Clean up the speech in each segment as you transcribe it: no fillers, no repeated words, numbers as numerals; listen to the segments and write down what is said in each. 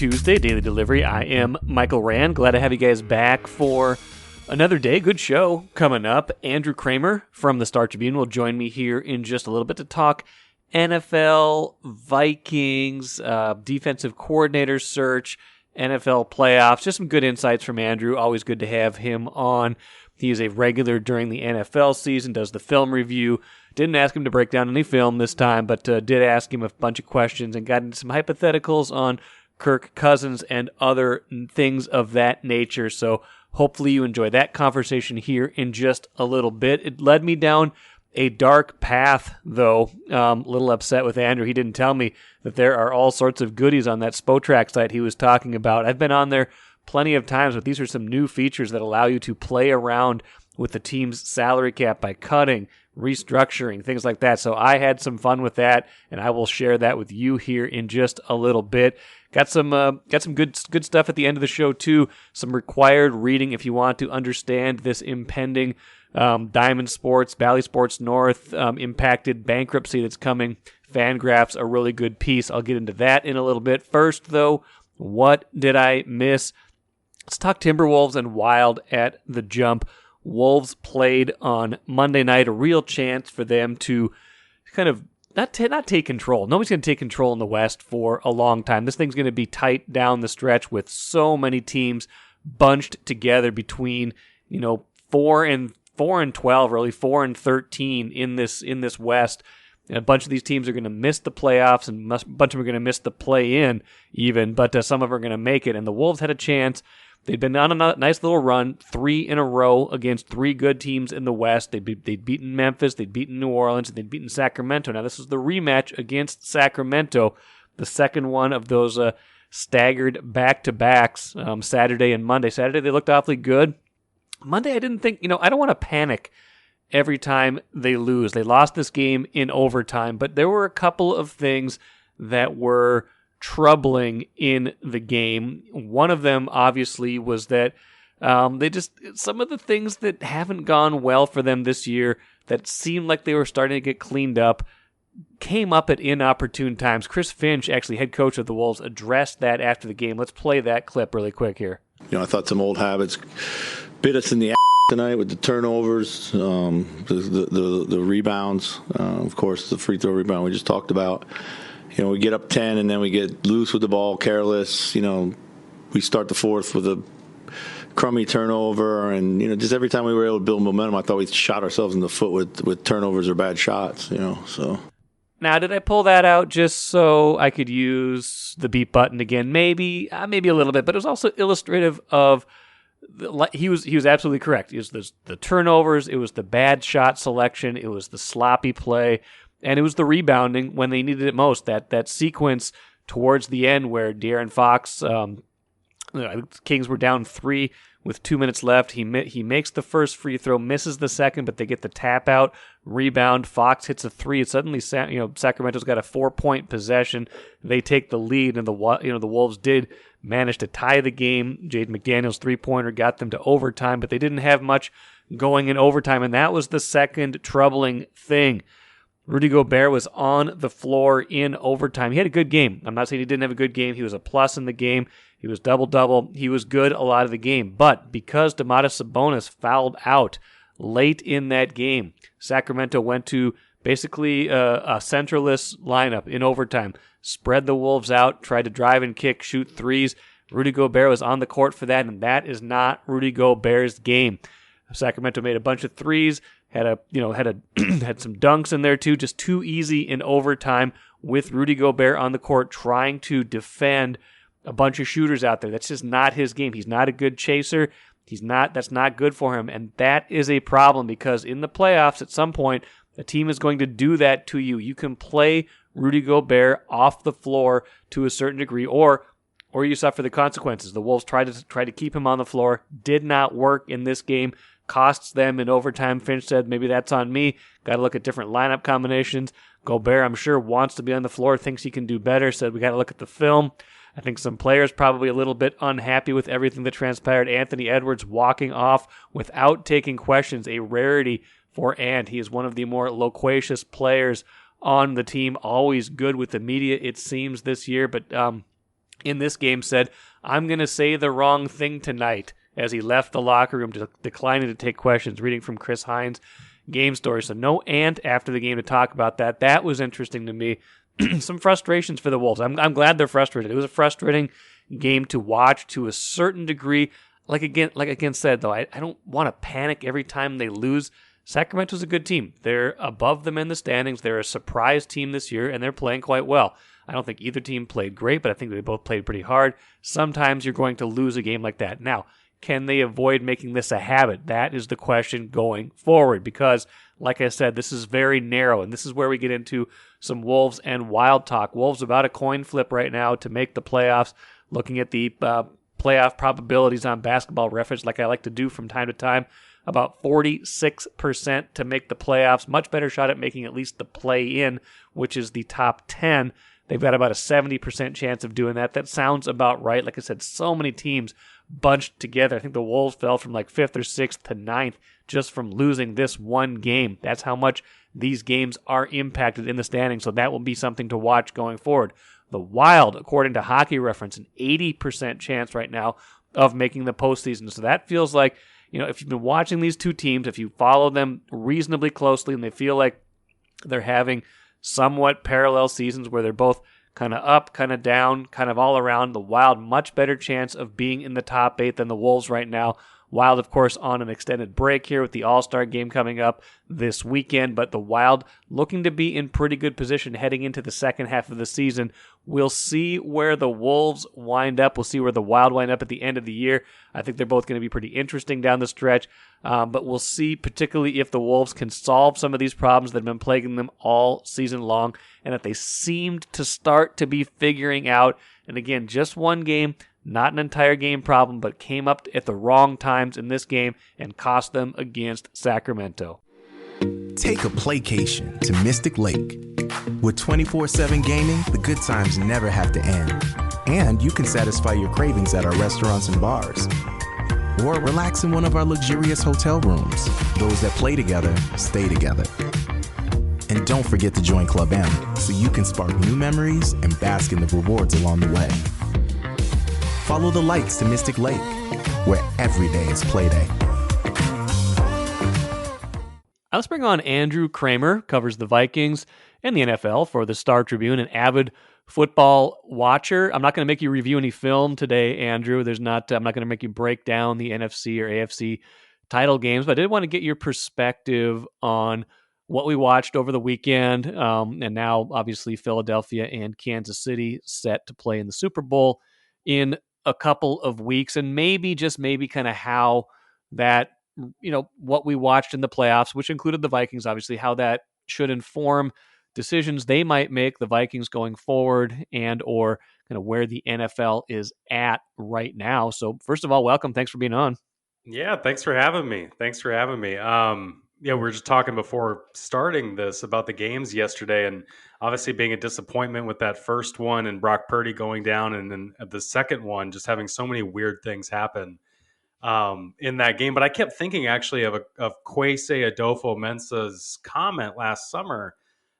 Tuesday, Daily Delivery. I am Michael Rand. Glad to have you guys back for another day. Good show coming up. Andrew Krammer from the Tribune will join me here in just a little bit to talk NFL, Vikings, defensive coordinator search, NFL playoffs. Just some good insights from Andrew. Always good to have him on. He is a regular during the NFL season, does the film review. Didn't ask him to break down any film this time, but did ask him a bunch of questions and got into some hypotheticals on Kirk Cousins and other things of that nature. So hopefully you enjoy that conversation here in just a little bit. It led me down a dark path, though. A little upset with Andrew. He didn't tell me that there are all sorts of goodies on that Spotrac site he was talking about. I've been on there plenty of times, but these are some new features that allow you to play around with the team's salary cap by cutting, restructuring, things like that. So I had some fun with that, and I will share that with you here in just a little bit. Got some good stuff at the end of the show too. Some required reading if you want to understand this impending Diamond Sports, Bally Sports North impacted bankruptcy that's coming. Fangraphs, a really good piece. I'll get into that in a little bit. First, though, what did I miss? Let's talk Timberwolves and Wild at the jump. Wolves played on Monday night, a real chance for them to kind of not take control. Nobody's going to take control in the West for a long time. This thing's going to be tight down the stretch with so many teams bunched together between 4 and 12, really 4 and 13 in this West. And a bunch of these teams are going to miss the playoffs, and a bunch of them are going to miss the play-in even, but some of them are going to make it. And the Wolves had a chance. They'd been on a nice little run, 3 in a row against 3 good teams in the West. They'd beaten Memphis, they'd beaten New Orleans, and they'd beaten Sacramento. Now this is the rematch against Sacramento, the second one of those staggered back-to-backs, Saturday and Monday. Saturday they looked awfully good. Monday I didn't think, I don't want to panic every time they lose. They lost this game in overtime, but there were a couple of things that were troubling in the game. One of them, obviously, was that some of the things that haven't gone well for them this year that seemed like they were starting to get cleaned up came up at inopportune times. Chris Finch, actually head coach of the Wolves, addressed that after the game. Let's play that clip really quick here. I thought some old habits bit us in the tonight with the turnovers, the rebounds, of course, the free throw rebound we just talked about. We get up 10 and then we get loose with the ball, careless. We start the fourth with a crummy turnover, and just every time we were able to build momentum, I thought we shot ourselves in the foot with turnovers or bad shots. So. Now, did I pull that out just so I could use the beat button again? Maybe a little bit, but it was also illustrative of. He was absolutely correct. It was the turnovers, it was the bad shot selection, it was the sloppy play, and it was the rebounding when they needed it most. That sequence towards the end where De'Aaron Fox, Kings were down 3 with 2 minutes left. He makes the first free throw, misses the second, but they get the tap out, rebound. Fox hits a 3. Suddenly, Sacramento's got a 4-point possession. They take the lead, and the Wolves did manage to tie the game. Jaden McDaniels' 3-pointer got them to overtime, but they didn't have much going in overtime, and that was the second troubling thing. Rudy Gobert was on the floor in overtime. He had a good game. I'm not saying he didn't have a good game. He was a plus in the game. He was double-double. He was good a lot of the game. But because Domantas Sabonis fouled out late in that game, Sacramento went to basically a centerless lineup in overtime, spread the Wolves out, tried to drive and kick, shoot threes. Rudy Gobert was on the court for that, and that is not Rudy Gobert's game. Sacramento made a bunch of threes, had some dunks in there too, just too easy in overtime with Rudy Gobert on the court trying to defend a bunch of shooters out there. That's just not his game. He's not a good chaser. That's not good for him, and that is a problem because in the playoffs at some point a team is going to do that to you. You can play Rudy Gobert off the floor to a certain degree, or you suffer the consequences. The Wolves tried to keep him on the floor, did not work in this game, costs them in overtime. Finch said, maybe that's on me. Got to look at different lineup combinations. Gobert, I'm sure, wants to be on the floor, thinks he can do better, said we got to look at the film. I think some players probably a little bit unhappy with everything that transpired. Anthony Edwards walking off without taking questions, a rarity for Ant. He is one of the more loquacious players on the team, always good with the media, it seems, this year. But in this game said, "I'm going to say the wrong thing tonight," as he left the locker room, declining to take questions, reading from Chris Hines' game story. So no Ant after the game to talk about that. That was interesting to me. Some frustrations for the Wolves. I'm glad they're frustrated. It was a frustrating game to watch to a certain degree. Like again said, though, I don't want to panic every time they lose. Sacramento's a good team. They're above them in the standings. They're a surprise team this year, and they're playing quite well. I don't think either team played great, but I think they both played pretty hard. Sometimes you're going to lose a game like that. Now, can they avoid making this a habit? That is the question going forward, because, like I said, this is very narrow, and this is where we get into some Wolves and Wild talk. Wolves about a coin flip right now to make the playoffs, looking at the playoff probabilities on Basketball Reference, like I like to do from time to time. About 46% to make the playoffs. Much better shot at making at least the play-in, which is the top 10. They've got about a 70% chance of doing that. That sounds about right. Like I said, so many teams bunched together. I think the Wolves fell from like 5th or 6th to 9th just from losing this one game. That's how much these games are impacted in the standings, so that will be something to watch going forward. The Wild, according to Hockey Reference, an 80% chance right now of making the postseason. So that feels like, if you've been watching these two teams, if you follow them reasonably closely and they feel like they're having somewhat parallel seasons where they're both kind of up, kind of down, kind of all around, the Wild, much better chance of being in the top 8 than the Wolves right now. Wild, of course, on an extended break here with the All-Star game coming up this weekend, but the Wild looking to be in pretty good position heading into the second half of the season. We'll see where the Wolves wind up. We'll see where the Wild wind up at the end of the year. I think they're both going to be pretty interesting down the stretch, but we'll see particularly if the Wolves can solve some of these problems that have been plaguing them all season long and that they seemed to start to be figuring out. And again, just one game, not an entire game problem, but came up at the wrong times in this game and cost them against Sacramento. Take a playcation to Mystic Lake. With 24/7 gaming, the good times never have to end. And you can satisfy your cravings at our restaurants and bars. Or relax in one of our luxurious hotel rooms. Those that play together, stay together. And don't forget to join Club M so you can spark new memories and bask in the rewards along the way. Follow the lights to Mystic Lake, where every day is play day. Let's bring on Andrew Krammer, covers the Vikings and the NFL for the Star Tribune, an avid football watcher. I'm not going to make you review any film today, Andrew. I'm not going to make you break down the NFC or AFC title games, but I did want to get your perspective on what we watched over the weekend, and now obviously Philadelphia and Kansas City set to play in the Super Bowl in a couple of weeks, and maybe kind of how that, what we watched in the playoffs, which included the Vikings, obviously, how that should inform decisions they might make, the Vikings going forward, and or kind of where the NFL is at right now. So first of all, welcome. Thanks for being on. Yeah, thanks for having me. We were just talking before starting this about the games yesterday, and obviously being a disappointment with that first one and Brock Purdy going down, and then the second one just having so many weird things happen in that game. But I kept thinking actually of Kwesi Adolfo-Mensah's comment last summer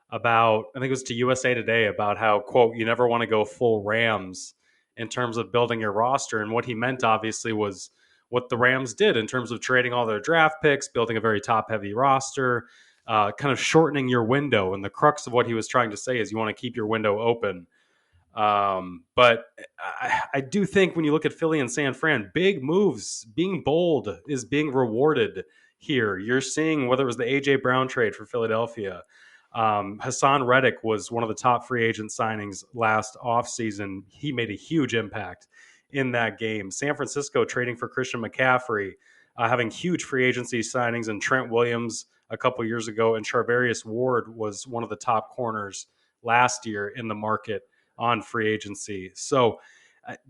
about, I think it was to USA Today, about how, quote, you never want to go full Rams in terms of building your roster. And what he meant obviously was what the Rams did in terms of trading all their draft picks, building a very top-heavy roster, kind of shortening your window. And the crux of what he was trying to say is you want to keep your window open. But I do think when you look at Philly and San Fran, big moves, being bold is being rewarded here. You're seeing whether it was the A.J. Brown trade for Philadelphia. Hassan Reddick was one of the top free agent signings last offseason. He made a huge impact in that game. San Francisco trading for Christian McCaffrey, having huge free agency signings, and Trent Williams a couple years ago, and Charvarius Ward was one of the top corners last year in the market on free agency. So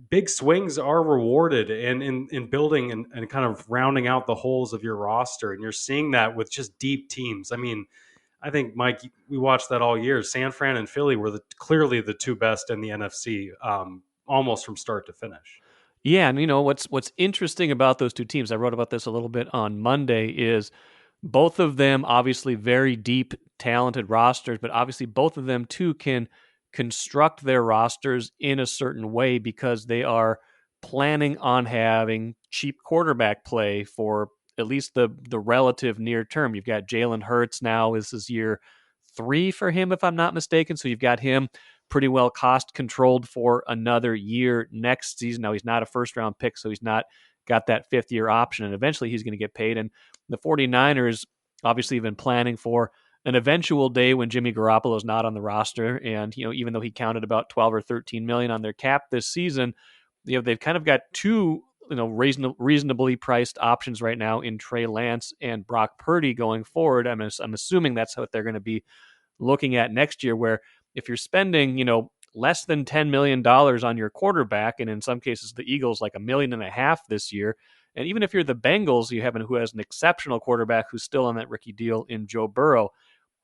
big swings are rewarded in building and kind of rounding out the holes of your roster. And you're seeing that with just deep teams. I mean, I think, Mike, we watched that all year. San Fran and Philly were clearly the two best in the NFC, almost from start to finish. Yeah, and what's interesting about those two teams, I wrote about this a little bit on Monday, is both of them obviously very deep, talented rosters, but obviously both of them too can construct their rosters in a certain way because they are planning on having cheap quarterback play for at least the relative near term. You've got Jalen Hurts now. This is year 3 for him, if I'm not mistaken. So you've got him pretty well cost controlled for another year next season. Now he's not a first round pick, so he's not got that 5th-year option, and eventually he's going to get paid. And the 49ers obviously have been planning for an eventual day when Jimmy Garoppolo is not on the roster. And, even though he counted about 12 or 13 million on their cap this season, they've kind of got two, reasonably priced options right now in Trey Lance and Brock Purdy going forward. I'm assuming that's what they're going to be looking at next year, where if you're spending, less than $10 million on your quarterback, and in some cases the Eagles like $1.5 million this year, and even if you're the Bengals, who has an exceptional quarterback who's still on that rookie deal in Joe Burrow,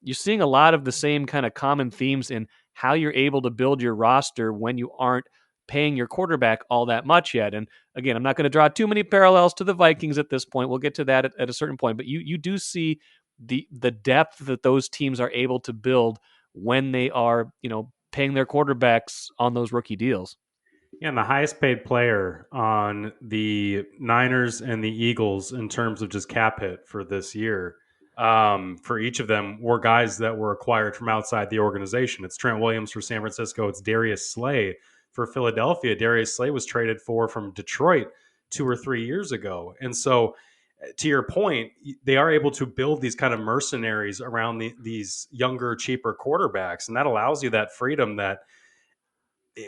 you're seeing a lot of the same kind of common themes in how you're able to build your roster when you aren't paying your quarterback all that much yet. And again, I'm not going to draw too many parallels to the Vikings at this point. We'll get to that at a certain point, but you do see the depth that those teams are able to build when they are, paying their quarterbacks on those rookie deals. Yeah, and the highest paid player on the Niners and the Eagles in terms of just cap hit for this year, for each of them, were guys that were acquired from outside the organization. It's Trent Williams for San Francisco. It's Darius Slay for Philadelphia. Darius Slay was traded from Detroit 2 or 3 years ago. And so, to your point, they are able to build these kind of mercenaries around these younger, cheaper quarterbacks. And that allows you that freedom that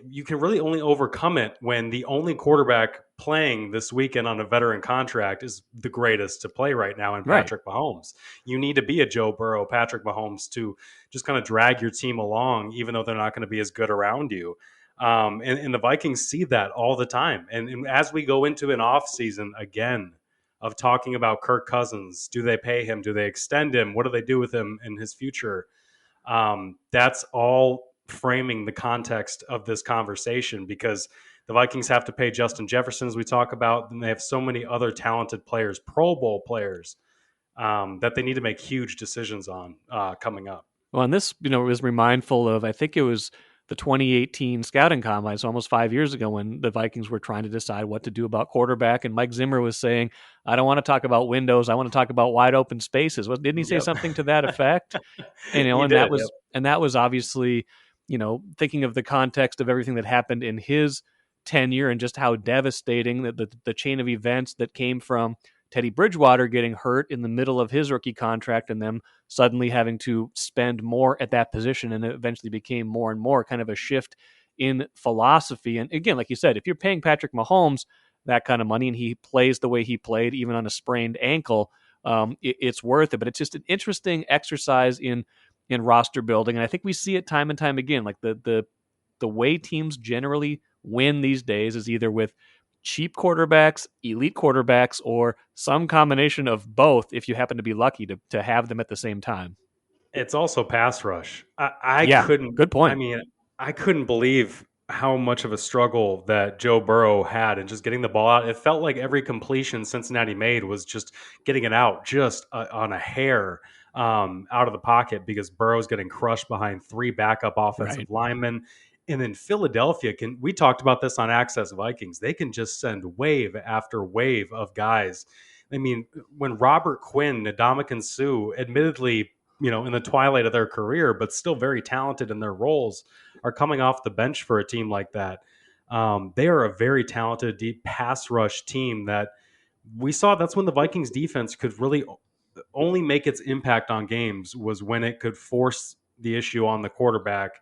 you can really only overcome it when the only quarterback playing this weekend on a veteran contract is the greatest to play right now in Patrick Mahomes. You need to be a Joe Burrow, Patrick Mahomes to just kind of drag your team along, even though they're not going to be as good around you. And the Vikings see that all the time. And as we go into an offseason again of talking about Kirk Cousins, do they pay him? Do they extend him? What do they do with him in his future? That's all framing the context of this conversation, because the Vikings have to pay Justin Jefferson, as we talk about, and they have so many other talented players, Pro Bowl players, that they need to make huge decisions on coming up. Well, and this, was mindful of, I think it was the 2018 scouting combine, so almost 5 years ago, when the Vikings were trying to decide what to do about quarterback, and Mike Zimmer was saying, I don't want to talk about windows, I want to talk about wide open spaces. Didn't he say something to that effect? That was obviously, thinking of the context of everything that happened in his tenure and just how devastating the chain of events that came from Teddy Bridgewater getting hurt in the middle of his rookie contract and them suddenly having to spend more at that position, and it eventually became more and more kind of a shift in philosophy. And again, like you said, if you're paying Patrick Mahomes that kind of money and he plays the way he played, even on a sprained ankle, it's worth it. But it's just an interesting exercise in roster building, and I think we see it time and time again. Like the way teams generally win these days is either with cheap quarterbacks, elite quarterbacks, or some combination of both if you happen to be lucky to have them at the same time. It's also pass rush. I couldn't. Good point. I mean, I couldn't believe how much of a struggle that Joe Burrow had and just getting the ball out. It felt like every completion Cincinnati made was just getting it out just on a hair out of the pocket, because Burrow's getting crushed behind 3 backup offensive linemen. And then Philadelphia we talked about this on Access Vikings. They can just send wave after wave of guys. I mean, when Robert Quinn, Ndamukong Suh, admittedly, in the twilight of their career, but still very talented in their roles, are coming off the bench for a team like that. They are a very talented, deep pass rush team that we saw. That's when the Vikings defense could really only make its impact on games, was when it could force the issue on the quarterback,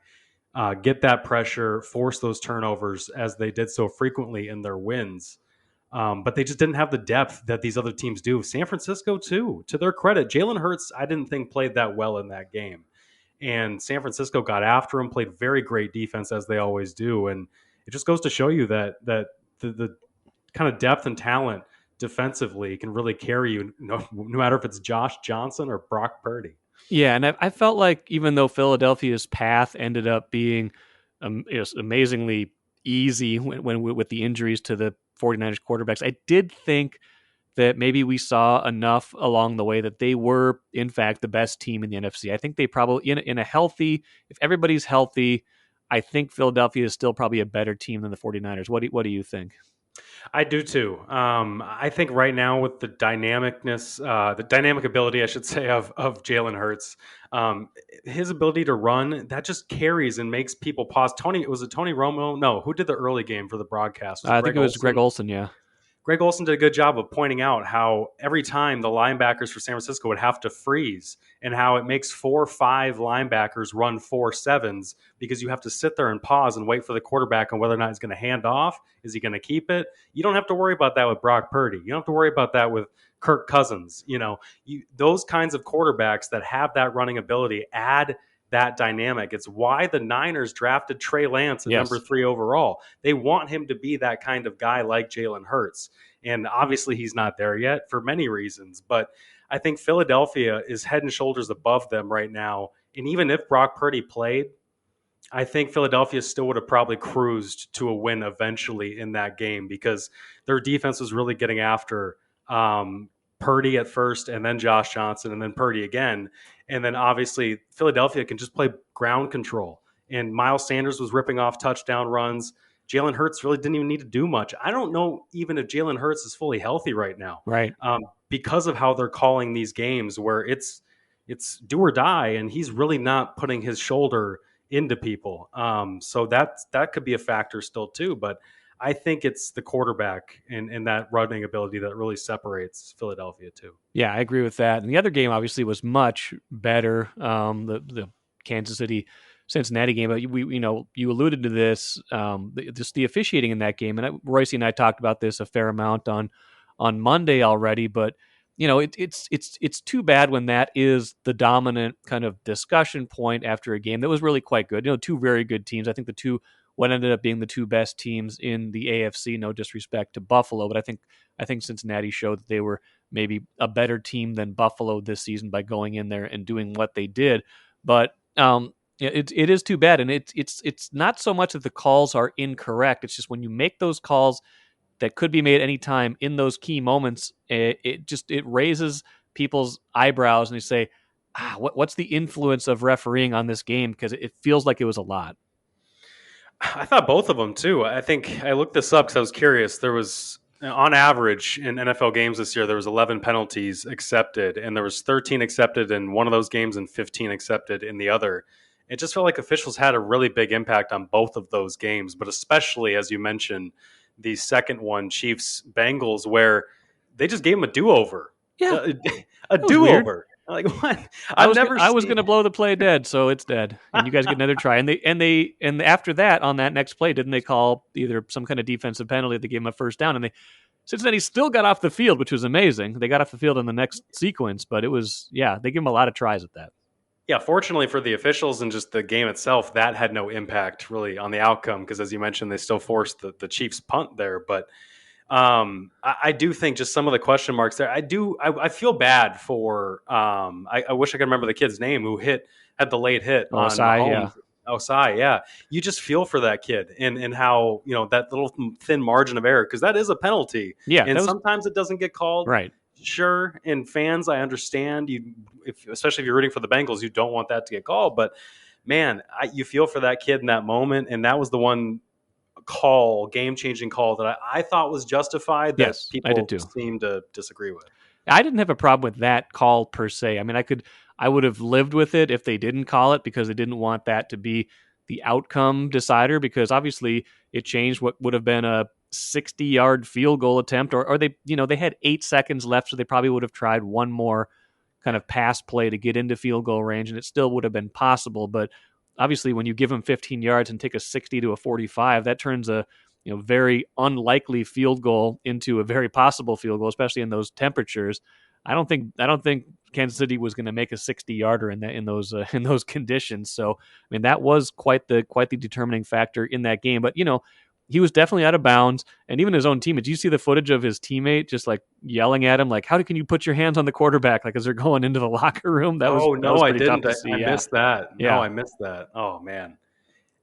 get that pressure, force those turnovers, as they did so frequently in their wins. But they just didn't have the depth that these other teams do. San Francisco, too, to their credit. Jalen Hurts, I didn't think played that well in that game. And San Francisco got after him, played very great defense, as they always do. And it just goes to show you that the kind of depth and talent defensively can really carry you, no matter if it's Josh Johnson or Brock Purdy. Yeah, and I felt like even though Philadelphia's path ended up being amazingly easy when with the injuries to the 49ers quarterbacks, I did think that maybe we saw enough along the way that they were, in fact, the best team in the NFC. I think they probably, in a healthy, if everybody's healthy, I think Philadelphia is still probably a better team than the 49ers. What do you think? I do too. I think right now with the the dynamic ability, I should say, of Jalen Hurts, his ability to run, that just carries and makes people pause. Was it Tony Romo? No, who did the early game for the broadcast? Was it I think Greg it was Greg Olsen? Olsen, yeah. Greg Olsen did a good job of pointing out how every time the linebackers for San Francisco would have to freeze, and how it makes 4 or 5 linebackers run 4 sevens because you have to sit there and pause and wait for the quarterback on whether or not he's going to hand off. Is he going to keep it? You don't have to worry about that with Brock Purdy. You don't have to worry about that with Kirk Cousins. Those kinds of quarterbacks that have that running ability add that dynamic. It's why the Niners drafted Trey Lance at number 3 overall. They want him to be that kind of guy like Jalen Hurts. And obviously he's not there yet for many reasons, but I think Philadelphia is head and shoulders above them right now. And even if Brock Purdy played, I think Philadelphia still would have probably cruised to a win eventually in that game because their defense was really getting after Purdy at first, and then Josh Johnson, and then Purdy again. And then obviously Philadelphia can just play ground control. And Miles Sanders was ripping off touchdown runs. Jalen Hurts really didn't even need to do much. I don't know even if Jalen Hurts is fully healthy right now. Right. Because of how they're calling these games where it's do or die, and he's really not putting his shoulder into people. So that could be a factor still too. But I think it's the quarterback and that running ability that really separates Philadelphia too. Yeah, I agree with that. And the other game obviously was much better. The Kansas City Cincinnati game, but you alluded to this, just the officiating in that game. And Royce and I talked about this a fair amount on Monday already, but it's too bad when that is the dominant kind of discussion point after a game that was really quite good. Two very good teams. I think what ended up being the 2 best teams in the AFC, no disrespect to Buffalo, but I think Cincinnati showed that they were maybe a better team than Buffalo this season by going in there and doing what they did. But it is too bad, and it's not so much that the calls are incorrect. It's just when you make those calls that could be made anytime in those key moments, it raises people's eyebrows, and they say, what's the influence of refereeing on this game? Because it feels like it was a lot. I thought both of them too. I think I looked this up because I was curious. There was, on average in NFL games this year, there was 11 penalties accepted, and there was 13 accepted in one of those games and 15 accepted in the other. It just felt like officials had a really big impact on both of those games, but especially, as you mentioned, the second one, Chiefs-Bengals, where they just gave him a do-over. Yeah. A do-over. Like, what? I was going to blow the play dead, so it's dead, and you guys get another try. And after that, on that next play, didn't they call either some kind of defensive penalty? They gave him a first down, and Cincinnati still got off the field, which was amazing. They got off the field in the next sequence, but they gave him a lot of tries at that. Yeah, fortunately for the officials and just the game itself, that had no impact really on the outcome because, as you mentioned, they still forced the Chiefs punt there. But I do think just some of the question marks there. I feel bad for. I wish I could remember the kid's name who had the late hit on Osai. Yeah. Osai, yeah. You just feel for that kid and how that little thin margin of error, because that is a penalty. Yeah, and sometimes it doesn't get called. Right. Sure, and fans, I understand especially if you're rooting for the Bengals, you don't want that to get called. But man, you feel for that kid in that moment, and that was the one game-changing call that I thought was justified. That people seem to disagree with. I didn't have a problem with that call per se. I mean, I would have lived with it if they didn't call it because they didn't want that to be the outcome decider. Because obviously, it changed what would have been a 60-yard field goal attempt, or they had 8 seconds left, so they probably would have tried one more kind of pass play to get into field goal range, and it still would have been possible. But obviously, when you give them 15 yards and take a 60 to a 45, that turns a very unlikely field goal into a very possible field goal, especially in those temperatures. I don't think Kansas City was going to make a 60-yarder in those conditions. So I mean, that was quite the determining factor in that game. But he was definitely out of bounds, and even his own teammate. Did you see the footage of his teammate just like yelling at him, like, "How can you put your hands on the quarterback?" Like as they're going into the locker room. That was I didn't. tough to see. I missed that. Yeah. No, I missed that. Oh man.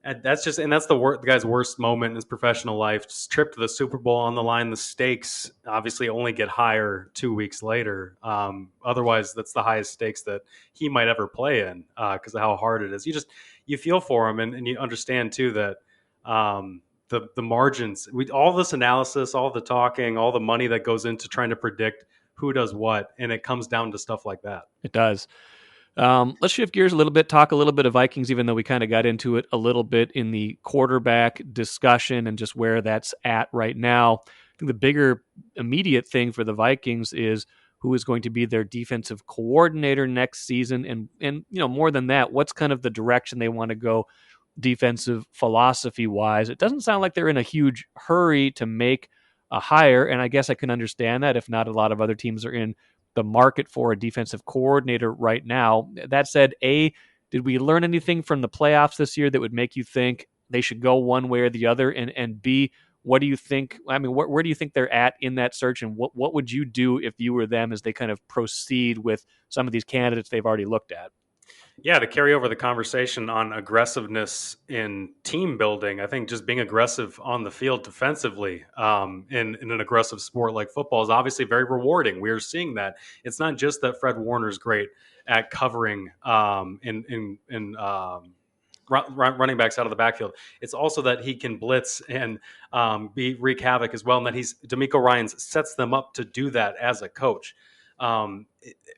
And that's the guy's worst moment in his professional life. Just trip to the Super Bowl on the line. The stakes obviously only get higher 2 weeks later. Otherwise, that's the highest stakes that he might ever play in because of how hard it is. You feel for him, and you understand too that the margins, all this analysis, all the talking, all the money that goes into trying to predict who does what, and it comes down to stuff like that. It does. Let's shift gears a little bit, talk a little bit of Vikings, even though we kind of got into it a little bit in the quarterback discussion and just where that's at right now. I think the bigger immediate thing for the Vikings is who is going to be their defensive coordinator next season. And more than that, what's kind of the direction they want to go defensive philosophy wise. It doesn't sound like they're in a huge hurry to make a hire. And I guess I can understand that if not a lot of other teams are in the market for a defensive coordinator right now. That said, A, did we learn anything from the playoffs this year that would make you think they should go one way or the other? And B, what do you think? I mean, where do you think they're at in that search? And what would you do if you were them as they kind of proceed with some of these candidates they've already looked at? Yeah, to carry over the conversation on aggressiveness in team building, I think just being aggressive on the field defensively in an aggressive sport like football is obviously very rewarding. We are seeing that. It's not just that Fred Warner's great at covering running backs out of the backfield. It's also that he can blitz and wreak havoc as well, and that DeMeco Ryans sets them up to do that as a coach.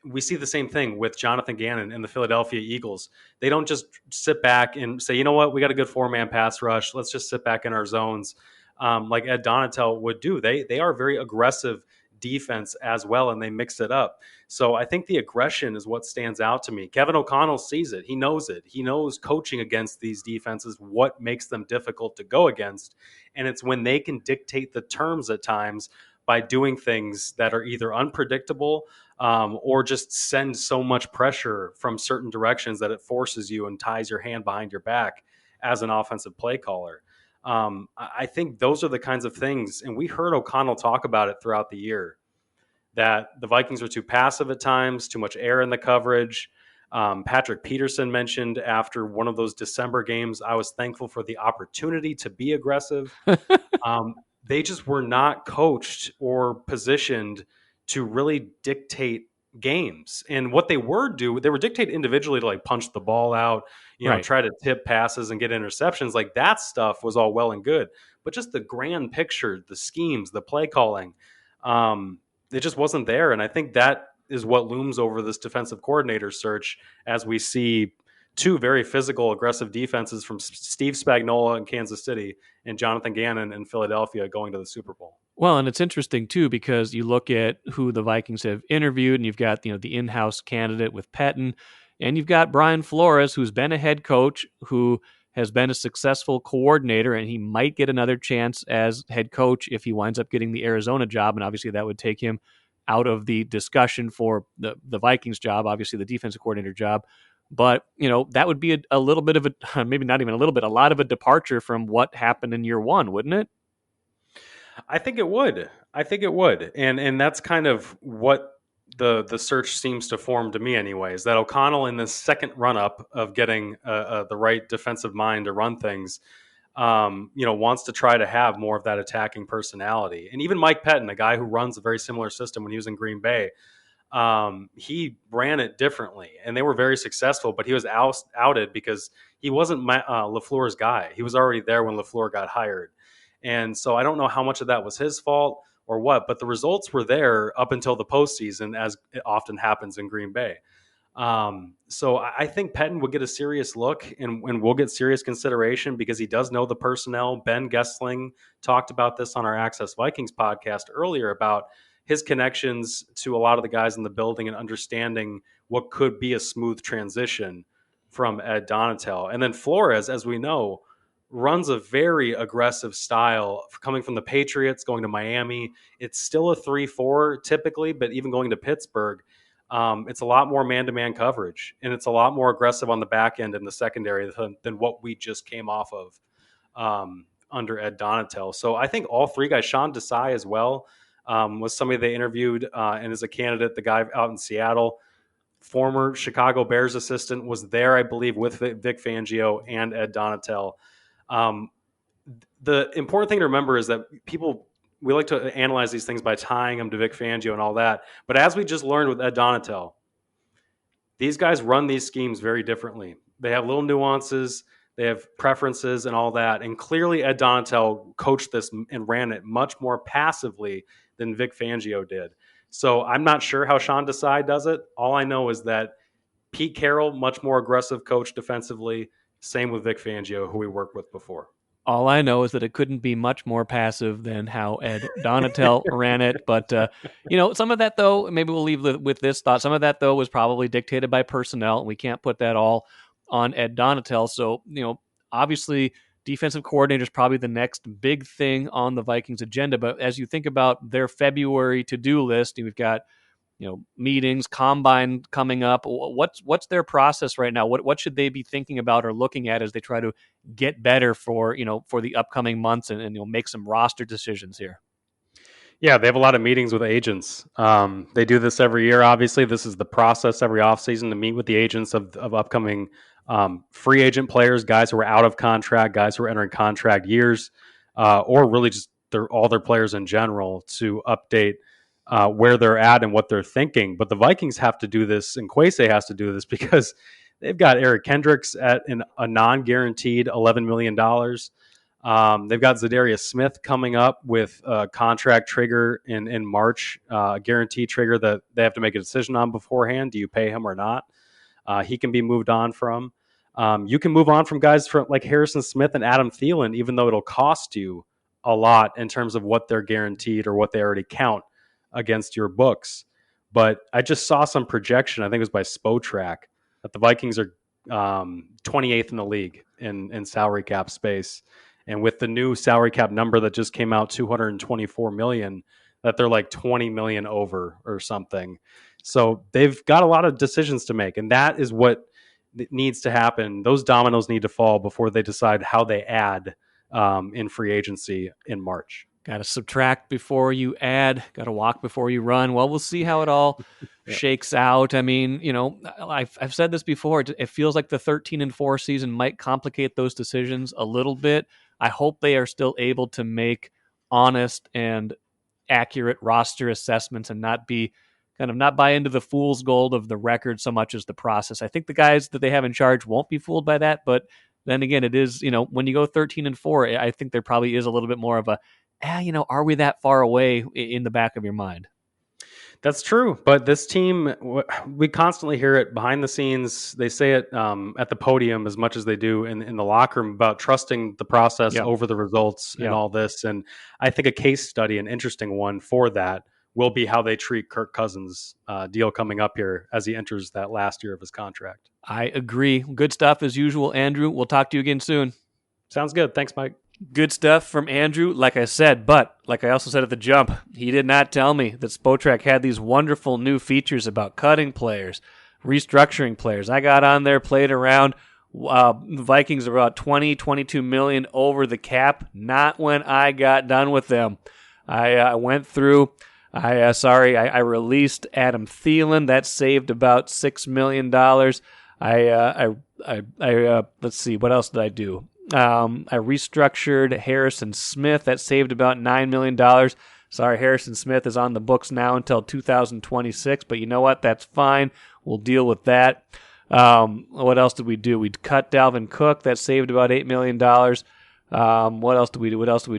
We see the same thing with Jonathan Gannon and the Philadelphia Eagles. They don't just sit back and say, you know what, we got a good 4-man pass rush. Let's just sit back in our zones like Ed Donatel would do. They are very aggressive defense as well, and they mix it up. So I think the aggression is what stands out to me. Kevin O'Connell sees it. He knows it. He knows coaching against these defenses, what makes them difficult to go against. And it's when they can dictate the terms at times by doing things that are either unpredictable or just send so much pressure from certain directions that it forces you and ties your hand behind your back as an offensive play caller. I think those are the kinds of things, and we heard O'Connell talk about it throughout the year, that the Vikings are too passive at times, too much air in the coverage. Patrick Peterson mentioned after one of those December games, I was thankful for the opportunity to be aggressive. They just were not coached or positioned to really dictate games. And what they were dictate individually to like punch the ball out, try to tip passes and get interceptions. Like that stuff was all well and good. But just the grand picture, the schemes, the play calling, it just wasn't there. And I think that is what looms over this defensive coordinator search as we see two very physical, aggressive defenses from Steve Spagnuolo in Kansas City and Jonathan Gannon in Philadelphia going to the Super Bowl. Well, and it's interesting, too, because you look at who the Vikings have interviewed, and you've got the in-house candidate with Pettin, and you've got Brian Flores, who's been a head coach, who has been a successful coordinator, and he might get another chance as head coach if he winds up getting the Arizona job, and obviously that would take him out of the discussion for the Vikings job, obviously the defensive coordinator job. But, that would be a little bit of a, maybe not even a little bit, a lot of a departure from what happened in year one, wouldn't it? I think it would. And that's kind of what the search seems to form to me anyways, that O'Connell in the second run-up of getting the right defensive mind to run things, wants to try to have more of that attacking personality. And even Mike Pettin, a guy who runs a very similar system when he was in Green Bay, he ran it differently and they were very successful, but he was outed because he wasn't LaFleur's guy. He was already there when LaFleur got hired. And so I don't know how much of that was his fault or what, but the results were there up until the postseason, as it often happens in Green Bay. So I think Pettin would get a serious look and will get serious consideration because he does know the personnel. Ben Gessling talked about this on our Access Vikings podcast earlier about his connections to a lot of the guys in the building and understanding what could be a smooth transition from Ed Donatel. And then Flores, as we know, runs a very aggressive style coming from the Patriots, going to Miami. It's still a 3-4 typically, but even going to Pittsburgh, it's a lot more man-to-man coverage, and it's a lot more aggressive on the back end in the secondary than what we just came off of under Ed Donatel. So I think all three guys, Sean Desai as well, was somebody they interviewed and is a candidate, the guy out in Seattle, former Chicago Bears assistant, was there, I believe, with Vic Fangio and Ed Donatel. The important thing to remember is that we like to analyze these things by tying them to Vic Fangio and all that. But as we just learned with Ed Donatel, these guys run these schemes very differently. They have little nuances, they have preferences and all that. And clearly Ed Donatel coached this and ran it much more passively than Vic Fangio did. So I'm not sure how Sean Desai does it. All I know is that Pete Carroll, much more aggressive coach defensively. Same with Vic Fangio, who we worked with before. All I know is that it couldn't be much more passive than how Ed Donatel ran it. But, some of that, though, maybe we'll leave with this thought. Some of that, though, was probably dictated by personnel, and we can't put that all on Ed Donatel. So, obviously, defensive coordinator is probably the next big thing on the Vikings agenda. But as you think about their February to-do list, we've got meetings, combine coming up. What's their process right now? What should they be thinking about or looking at as they try to get better for the upcoming months and make some roster decisions here? Yeah, they have a lot of meetings with agents. They do this every year. Obviously, this is the process every offseason to meet with the agents of upcoming free agent players, guys who are out of contract, guys who are entering contract years, or really just all their players in general to update where they're at and what they're thinking. But the Vikings have to do this, and Kwesi has to do this because they've got Eric Kendricks at a non-guaranteed $11 million. They've got Zadarius Smith coming up with a contract trigger in March, a guarantee trigger that they have to make a decision on beforehand. Do you pay him or not? He can be moved on from. You can move on from guys like Harrison Smith and Adam Thielen, even though it'll cost you a lot in terms of what they're guaranteed or what they already count against your books. But I just saw some projection, I think it was by Spotrac, that the Vikings are 28th in the league in salary cap space. And with the new salary cap number that just came out, $224 million, that they're like $20 million over or something. So they've got a lot of decisions to make. And that is what needs to happen. Those dominoes need to fall before they decide how they add in free agency in March. Got to subtract before you add, got to walk before you run. Well, we'll see how it all shakes out. I mean, I've said this before. It feels like the 13-4 season might complicate those decisions a little bit. I hope they are still able to make honest and accurate roster assessments and not buy into the fool's gold of the record so much as the process. I think the guys that they have in charge won't be fooled by that. But then again, it is, when you go 13-4, I think there probably is a little bit more of a, are we that far away in the back of your mind? That's true. But this team, we constantly hear it behind the scenes. They say it at the podium as much as they do in the locker room about trusting the process over the results and all this. And I think a case study, an interesting one for that, will be how they treat Kirk Cousins' deal coming up here as he enters that last year of his contract. I agree. Good stuff as usual, Andrew. We'll talk to you again soon. Sounds good. Thanks, Mike. Good stuff from Andrew, like I said, but like I also said at the jump, he did not tell me that Spotrac had these wonderful new features about cutting players, restructuring players. I got on there, played around. The Vikings are about 22 million over the cap. Not when I got done with them. I went through. I released Adam Thielen. That saved about $6 million. Let's see, what else did I do? I restructured Harrison Smith. That saved about $9 million. Sorry, Harrison Smith is on the books now until 2026, but you know what? That's fine. We'll deal with that. What else did we do? We cut Dalvin Cook. That saved about $8 million. What else did we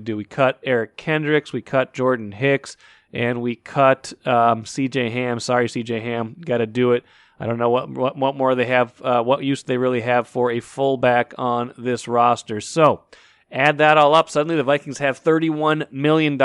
do? We cut Eric Kendricks. We cut Jordan Hicks. And we cut C.J. Ham. Sorry, C.J. Ham. Got to do it. I don't know what more they have, what use they really have for a fullback on this roster. So add that all up. Suddenly the Vikings have $31 million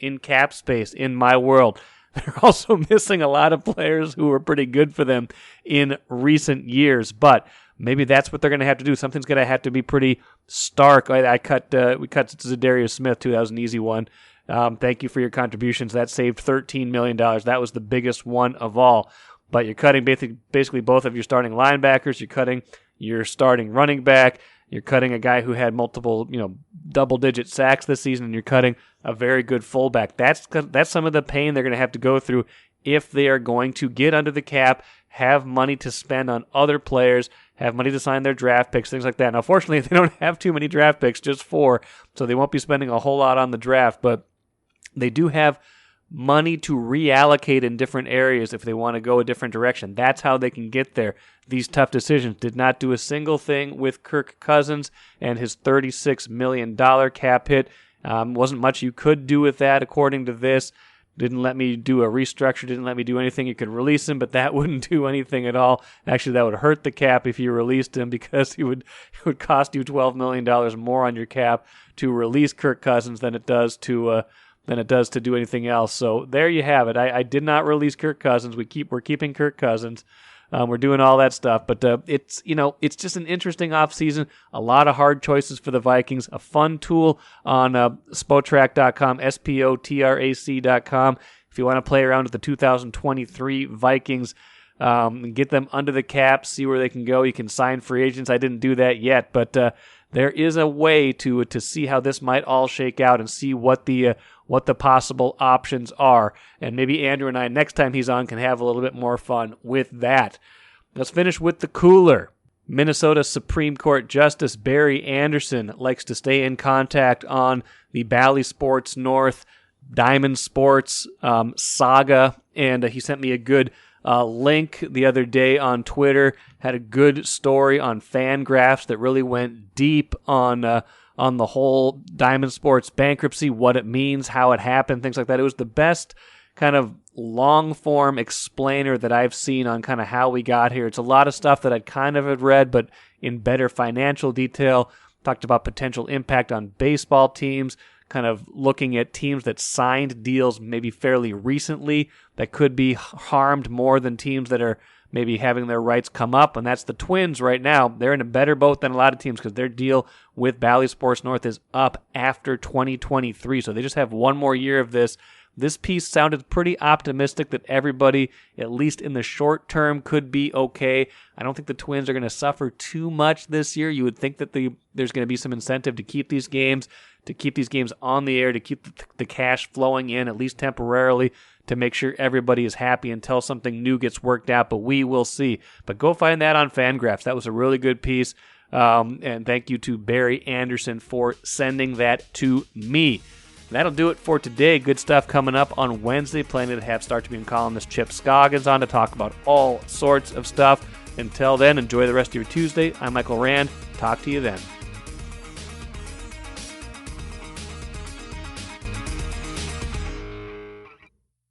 in cap space in my world. They're also missing a lot of players who were pretty good for them in recent years. But maybe that's what they're going to have to do. Something's going to have to be pretty stark. We cut Zadarius Smith too. That was an easy one. Thank you for your contributions. That saved $13 million. That was the biggest one of all. But you're cutting basically both of your starting linebackers. You're cutting your starting running back. You're cutting a guy who had multiple, double-digit sacks this season, and you're cutting a very good fullback. That's some of the pain they're going to have to go through if they are going to get under the cap, have money to spend on other players, have money to sign their draft picks, things like that. Now, fortunately, they don't have too many draft picks, just 4, so they won't be spending a whole lot on the draft, but they do have money to reallocate in different areas if they want to go a different direction. That's how they can get there. These tough decisions. Did not do a single thing with Kirk Cousins and his $36 million cap hit. Wasn't much you could do with that, according to this. Didn't let me do a restructure, didn't let me do anything. You could release him, but that wouldn't do anything at all. Actually, that would hurt the cap if you released him, because it would cost you $12 million more on your cap to release Kirk Cousins than it does to do anything else. So there you have it. I did not release Kirk Cousins. We're keeping Kirk Cousins. We're doing all that stuff, but it's just an interesting offseason. A lot of hard choices for the Vikings. A fun tool on Spotrac.com, SPOTRAC.com. If you want to play around with the 2023 Vikings, get them under the cap, see where they can go. You can sign free agents. I didn't do that yet, but there is a way to see how this might all shake out and see what the possible options are. And maybe Andrew and I, next time he's on, can have a little bit more fun with that. Let's finish with the cooler. Minnesota Supreme Court Justice Barry Anderson likes to stay in contact on the Bally Sports North Diamond Sports saga, and he sent me a good link the other day on Twitter. Had a good story on Fangraphs that really went deep on the whole Diamond Sports bankruptcy, what it means, how it happened, things like that. It was the best kind of long-form explainer that I've seen on kind of how we got here. It's a lot of stuff that I'd kind of had read, but in better financial detail. Talked about potential impact on baseball teams, kind of looking at teams that signed deals maybe fairly recently that could be harmed more than teams that are maybe having their rights come up, and that's the Twins right now. They're in a better boat than a lot of teams because their deal with Bally Sports North is up after 2023, so they just have one more year of this. This piece sounded pretty optimistic that everybody, at least in the short term, could be okay. I don't think the Twins are going to suffer too much this year. You would think that there's going to be some incentive to keep these games on the air, to keep the cash flowing in, at least temporarily, to make sure everybody is happy until something new gets worked out, but we will see. But go find that on Fangraphs. That was a really good piece, and thank you to Barry Anderson for sending that to me. That'll do it for today. Good stuff coming up on Wednesday. Planning to have Star Tribune columnist Chip Scoggins on to talk about all sorts of stuff. Until then, enjoy the rest of your Tuesday. I'm Michael Rand. Talk to you then.